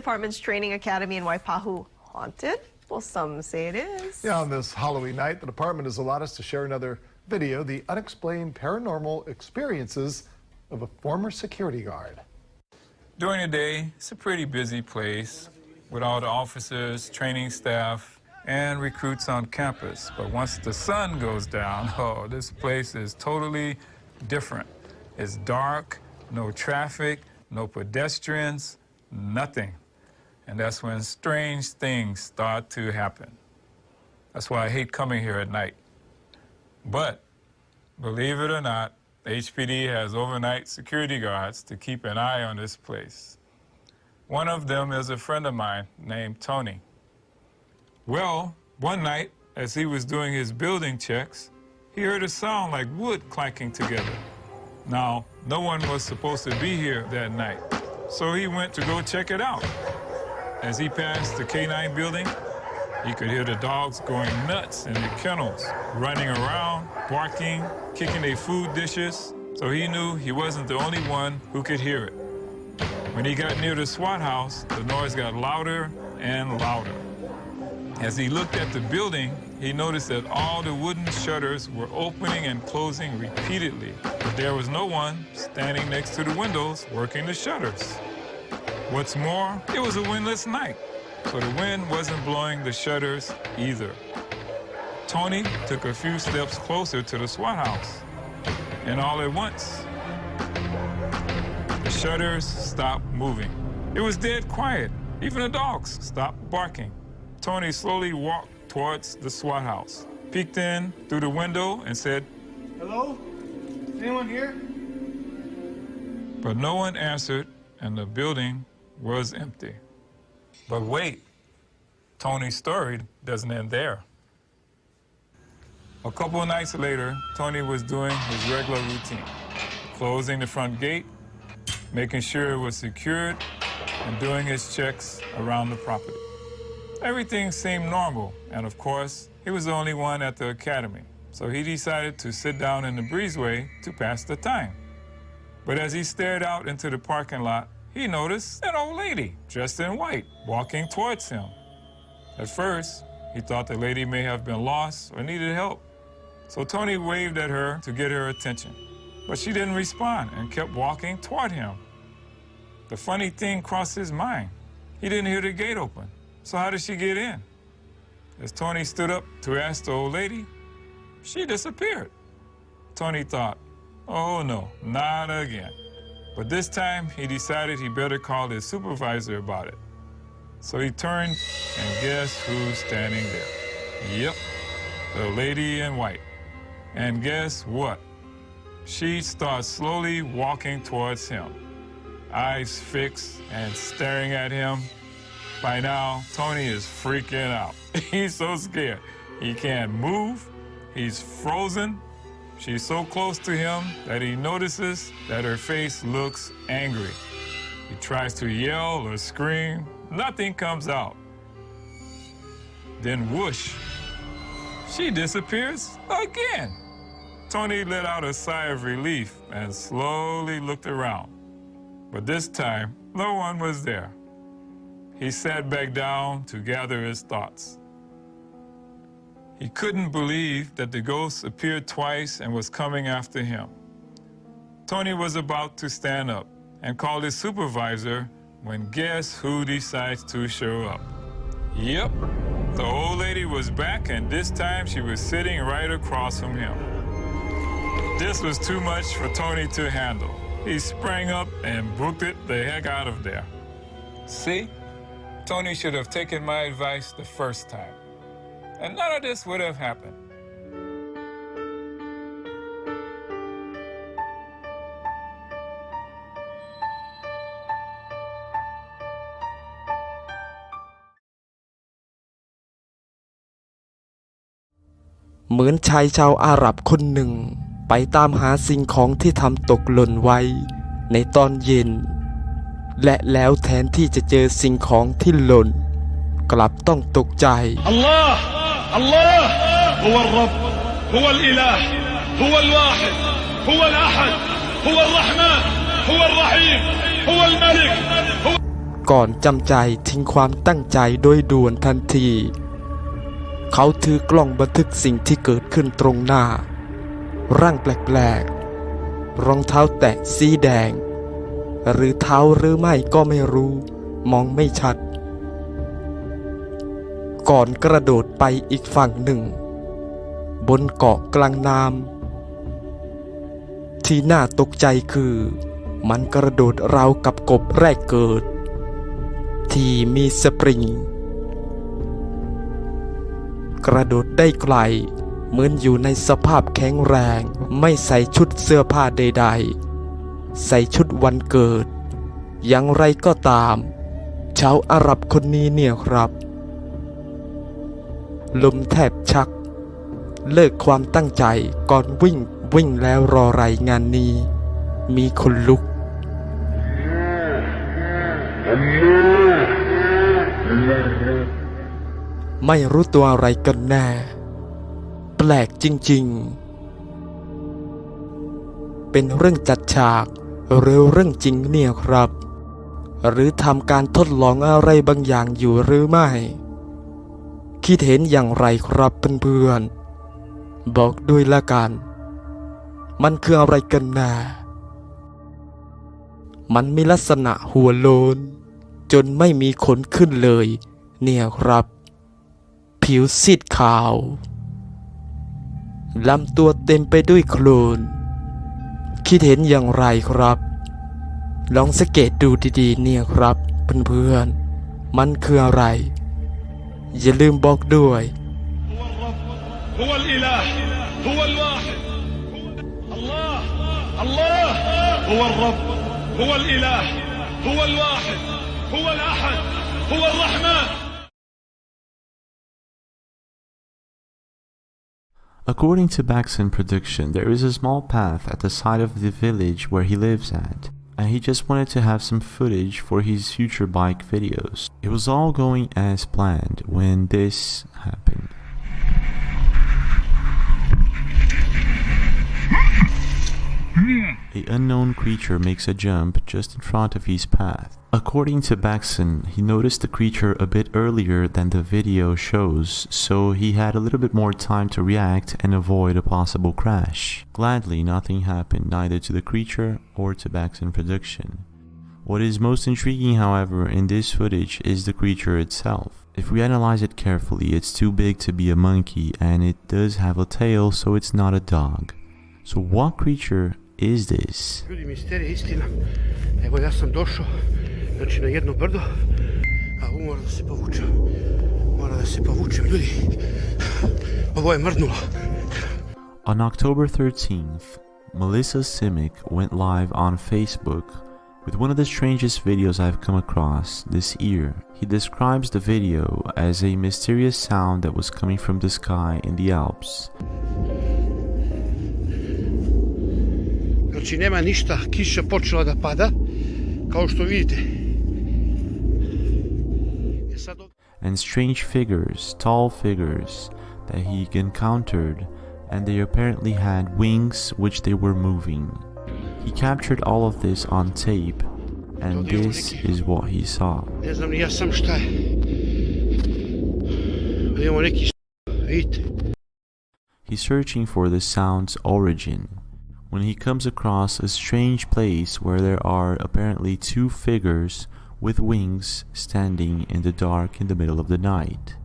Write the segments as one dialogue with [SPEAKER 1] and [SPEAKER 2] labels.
[SPEAKER 1] Department's training academy in Waipahu haunted? Well, some say it is.
[SPEAKER 2] Yeah, on this Halloween night, the department has allowed us to share another video, the unexplained paranormal experiences of a former security guard.
[SPEAKER 3] During the day, it's a pretty busy place with all the officers, training staff, and recruits on campus. But once the sun goes down, oh, this place is totally different. It's dark, no traffic, no pedestrians, nothing. And that's when strange things start to happen. That's why I hate coming here at night. But believe it or not, HPD has overnight security guards to keep an eye on this place. One of them is a friend of mine named Tony. Well, one night, as he was doing his building checks, he heard a sound like wood clanking together. Now, no one was supposed to be here that night, so he went to go check it out. As he passed the K9 building, he could hear the dogs going nuts in the kennels, running around, barking, kicking their food dishes, so he knew he wasn't the only one who could hear it. When he got near the SWAT house, the noise got louder and louder. As he looked at the building, he noticed that all the wooden shutters were opening and closing repeatedly, but there was no one standing next to the windows working the shutters. What's more, it was a windless night, so the wind wasn't blowing the shutters either. Tony took a few steps closer to the SWAT house, and all at once, the shutters stopped moving. It was dead quiet. Even the dogs stopped barking. Tony slowly walked towards the SWAT house, peeked in through the window and said,
[SPEAKER 4] "Hello? Anyone here?"
[SPEAKER 3] But no one answered, and the building was empty. But wait, Tony's story doesn't end there. A couple of nights later, Tony was doing his regular routine, closing the front gate, making sure it was secured, and doing his checks around the property. Everything seemed normal, and of course, he was the only one at the academy, so he decided to sit down in the breezeway to pass the time. But as he stared out into the parking lot, he noticed an old lady dressed in white walking towards him. At first, he thought the lady may have been lost or needed help. So Tony waved at her to get her attention, but she didn't respond and kept walking toward him. The funny thing crossed his mind. He didn't hear the gate open, so how did she get in? As Tony stood up to ask the old lady, she disappeared. Tony thought, oh no, not again. But this time, he decided he better call his supervisor about it. So he turned, and guess who's standing there? Yep, the lady in white. And guess what? She starts slowly walking towards him, eyes fixed and staring at him. By now, Tony is freaking out. He's so scared. He can't move. He's frozen. She's so close to him that he notices that her face looks angry. He tries to yell or scream. Nothing comes out. Then whoosh, she disappears again. Tony let out a sigh of relief and slowly looked around. But this time, no one was there. He sat back down to gather his thoughts. He couldn't believe that the ghost appeared twice and was coming after him. Tony was about to stand up and call his supervisor when guess who decides to show up? Yep, the old lady was back, and this time she was sitting right across from him. This was too much for Tony to handle. He sprang up and booked it the heck out of there. See, Tony should have taken my advice the first time, and none of this would have happened.
[SPEAKER 5] เหมือนชายชาวอาหรับคนหนึ่งไปตามหาสิ่งของที่ทำตกหล่นไว้ในตอนเย็นและแล้วแทนที่จะเจอสิ่งของที่หล่นกลับต้องตกใจอัลลอฮ์อัลลอฮ์ฮุวัลร็อบฮุวัลอิลาฮ์ฮุวัลวาฮิดฮุวัลอะฮัดฮุวัลเราะห์มานฮุวัลเราะฮีมฮุวัลมะลิก ก่อนจำใจทิ้งความตั้งใจโดยด่วนทันทีเขาถือกล้องบันทึกสิ่งที่เกิดขึ้นตรงหน้าร่างแปลกๆรองเท้าแตะสีแดงหรือเท้าหรือไม่ก็ไม่รู้มองไม่ชัดก่อนกระโดดไปอีกฝั่งหนึ่งบนเกาะกลางน้ำที่น่าตกใจคือมันกระโดดราวกับกบแรกเกิดที่มีสปริงกระโดดได้ไกลเหมือนอยู่ในสภาพแข็งแรงไม่ใส่ชุดเสื้อผ้าใดๆใส่ชุดวันเกิดอย่างไรก็ตามชาวอาหรับคนนี้เนี่ยครับลมแทบชักเลิกความตั้งใจก่อนวิ่งแล้วรอไรงานนี้มีคนลุกไม่รู้ตัวอะไรกันแน่แปลกจริงๆเป็นเรื่องจัดฉากหรือเรื่องจริงเนี่ยครับหรือทำการทดลองอะไรบางอย่างอยู่หรือไม่คิดเห็นอย่างไรครับเพื่อนๆบอกด้วยละกันมันคืออะไรกันแน่มันมีลักษณะหัวโลนจนไม่มีขนขึ้นเลยเนี่ยครับผิวซีดขาวลำตัวเต็มไปด้วยโคลนคิดเห็นอย่างไรครับลองสังเกตดูดีๆเนี่ยครับเพื่อนๆมันคืออะไรอย่าลืมบอกด้วย
[SPEAKER 4] هو الإله هو الواحد الله الله هو الرب هو الإله هو الواحد هو الأحد هو الرحمن.
[SPEAKER 6] According to Bax's prediction, there is a small path at the side of the village where he lives at, and he just wanted to have some footage for his future bike videos. It was all going as planned when this happened. An unknown creature makes a jump just in front of his path. According to Baxon, he noticed the creature a bit earlier than the video shows, so he had a little bit more time to react and avoid a possible crash. Gladly, nothing happened neither to the creature or to Baxon's prediction. What is most intriguing, however, in this footage is the creature itself. If we analyze it carefully, it's too big to be a monkey, and it does have a tail, so it's not a dog. So what creature is this?
[SPEAKER 4] Ljudi, misterija, istina. Evo ja sam došao, znači na jedno brdo, a ovo mora da se povučem. Mora da se povučem, ljudi. Ovo je mrdnulo.
[SPEAKER 6] On October 13th, Melissa Simic went live on Facebook with one of the strangest videos I've come across this year. He describes the video as a mysterious sound that was coming from the sky in the Alps.
[SPEAKER 4] Znači nema ništa, kiša počela da pada, kao što vidite.
[SPEAKER 6] And strange figures, tall figures that he encountered, and they apparently had wings which they were moving. He captured all of this on tape, and this is what he saw.
[SPEAKER 4] Ne znam ni ja sam šta je. Imamo neki vidite.
[SPEAKER 6] He's searching for the sound's origin when he comes across a strange place where there are apparently two figures with wings standing in the dark in the middle of the night.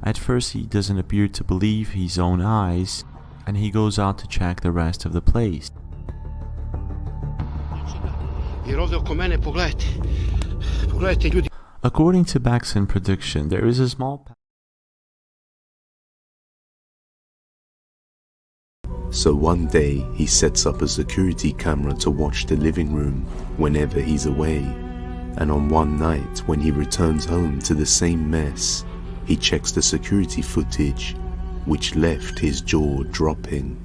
[SPEAKER 6] At first he doesn't appear to believe his own eyes, and he goes out to check the rest of the place. According to Bax's prediction, there is a small
[SPEAKER 7] So one day he sets up a security camera to watch the living room whenever he's away, and on one night when he returns home to the same mess, he checks the security footage, which left his jaw dropping.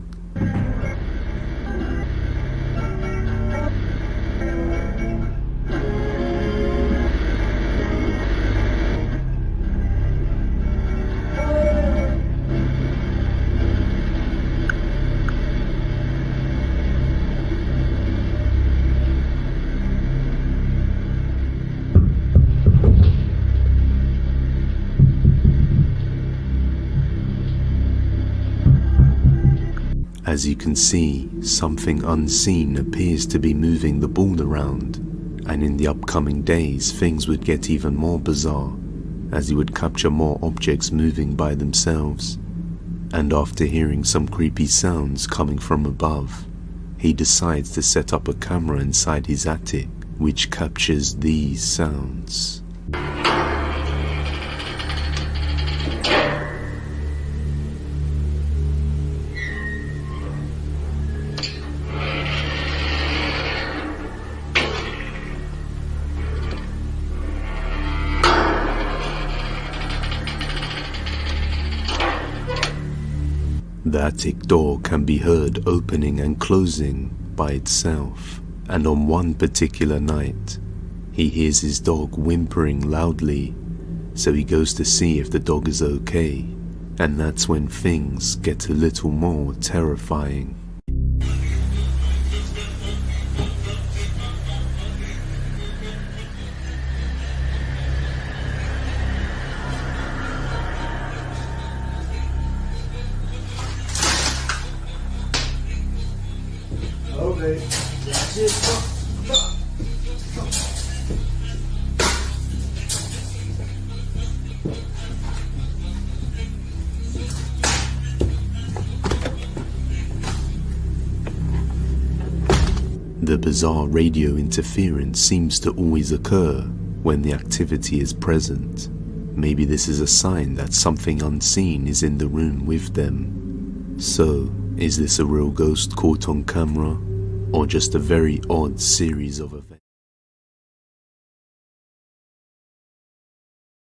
[SPEAKER 7] As you can see, something unseen appears to be moving the ball around, and in the upcoming days things would get even more bizarre, as he would capture more objects moving by themselves. And after hearing some creepy sounds coming from above, he decides to set up a camera inside his attic, which captures these sounds. The attic door can be heard opening and closing by itself, and on one particular night, he hears his dog whimpering loudly, so he goes to see if the dog is okay, and that's when things get a little more terrifying.
[SPEAKER 4] Okay, that's it.
[SPEAKER 7] The bizarre radio interference seems to always occur when the activity is present. Maybe this is a sign that something unseen is in the room with them. So, is this a real ghost caught on camera, or just a very odd series of events?